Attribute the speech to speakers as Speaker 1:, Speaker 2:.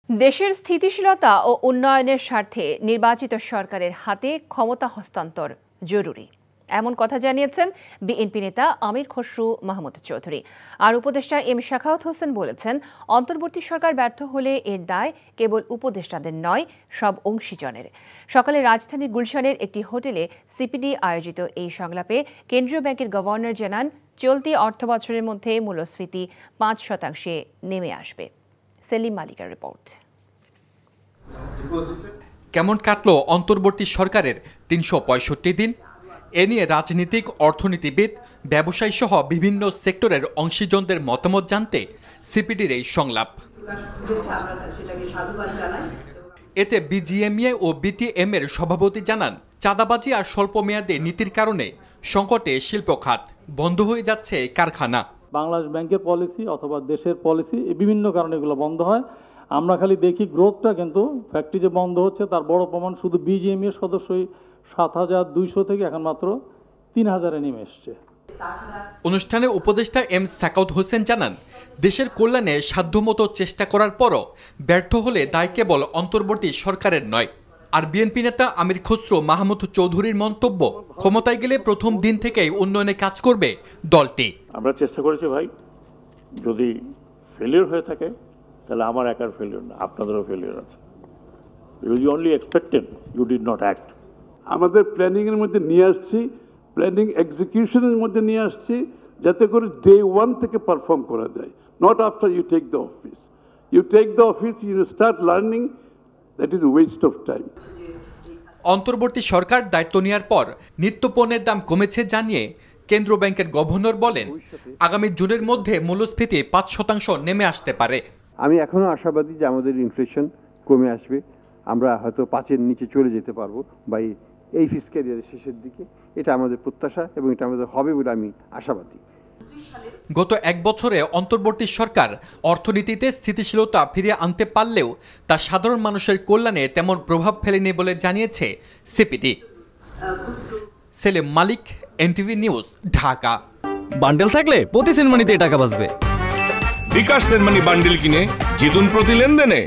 Speaker 1: দেশের স্থিতিশীলতা ও উন্নয়নের স্বার্থে নির্বাচিত সরকারের হাতে ক্ষমতা হস্তান্তর জরুরি, এমন কথা জানিয়েছেন বিএনপি নেতা আমির খসরু মাহমুদ চৌধুরী। আর উপদেষ্টা এম শাখাওয়াত হোসেন বলেছেন, অন্তর্বর্তী সরকার ব্যর্থ হলে এর দায় কেবল উপদেষ্টাদের নয়, সব অংশীজনের। সকালে রাজধানীর গুলশানের একটি হোটেলে সিপিডি আয়োজিত এই সংলাপে কেন্দ্রীয় ব্যাংকের গভর্নর জানান, চলতি অর্থবছরের মধ্যে মূল্যস্ফীতি 5% নেমে আসবে। সেলিম মালিকের রিপোর্ট।
Speaker 2: কেমন কাটলো অন্তর্বর্তী সরকারের 365 দিন? এ নিয়ে রাজনীতিক, অর্থনীতিবিদ, ব্যবসায়ী সহ বিভিন্ন সেক্টরের অংশীজনদের মতামত জানতে সিপিডির এই সংলাপ। এতে বিজিএমইএ ও বিটিএম এর সভাপতি জানান, চাঁদাবাজি আর স্বল্পমেয়াদী নীতির কারণে সংকটে শিল্প খাত, বন্ধ হয়ে যাচ্ছে কারখানা।
Speaker 3: বাংলাদেশ ব্যাংকের পলিসি অথবা দেশের পলিসি বিভিন্ন কারণে এগুলো বন্ধ হয়। আমরা খালি দেখি গ্রোথটা, কিন্তু ফ্যাক্টরি যে বন্ধ হচ্ছে তার বড় প্রমাণ শুধু বিজিএমইএর সদস্যই 7,200 থেকে এখন মাত্র 3,000-এ নেমে এসছে।
Speaker 2: অনুষ্ঠানে উপদেষ্টা এম শাখাওয়াত হোসেন জানান, দেশের কল্যাণে সাধ্যমতো চেষ্টা করার পরও ব্যর্থ হলে দায় কেবল অন্তর্বর্তী সরকারের নয়। আর বিএনপি নেতা আমির খসরু মাহমুদ চৌধুরীর মন্তব্য, ক্ষমতায় গেলে প্রথম দিন থেকেই উন্নয়নে কাজ করবে দলটি।
Speaker 4: আমরা চেষ্টা করেছি ভাই, যদি ফেলিওর হয়ে থাকে তাহলে আমার একার ফেলিওর না, আপনাদেরও ফেলিওর আছে। You only expected, you did not act.
Speaker 5: আমাদের প্ল্যানিংয়ের মধ্যে নিয়ে আসছি, প্ল্যানিং এক্সিকিউশনের মধ্যে নিয়ে আসছি, যাতে করে ডে 1 থেকে পারফর্ম করা যায়। Not after you take the office. You take the office, you start learning, that is waste of time.
Speaker 2: অন্তর্বর্তী সরকার দায়িত্ব নেওয়ার পর নিত্যপণ্যের দাম কমেছে জানিয়ে কেন্দ্রীয় ব্যাংকের গভর্নর বলেন, আগামী জুনের মধ্যে মূল্যস্ফীতি 5% নেমে আসতে পারে।
Speaker 6: আমি এখনো আশাবাদী যে আমাদের ইনফ্লেশন কমে আসবে, আমরা হয়তো 5-এর নিচে চলে যেতে পারবো বা এই ফিসক্যাল ইয়ারের শেষের দিকে। এটা আমাদের প্রত্যাশা এবং এটা আমাদের হবে বলে আমি আশাবাদী।
Speaker 2: গত এক বছরে অন্তর্বর্তী সরকার অর্থনীতিতে স্থিতিশীলতা ফিরিয়ে আনতে পারলেও তা সাধারণ মানুষের কল্যাণে তেমন প্রভাব ফেলেনি বলে জানিয়েছে সিপিডি। সেলিম মালিক, এনটিভি নিউজ, ঢাকা।
Speaker 7: বান্ডেল থাকলে প্রতি সেনমানিতে টাকা বাঁচবে।
Speaker 8: বিকাশ সেনমানি বান্ডেল কিনে জিতুন প্রতি লেনদেনে।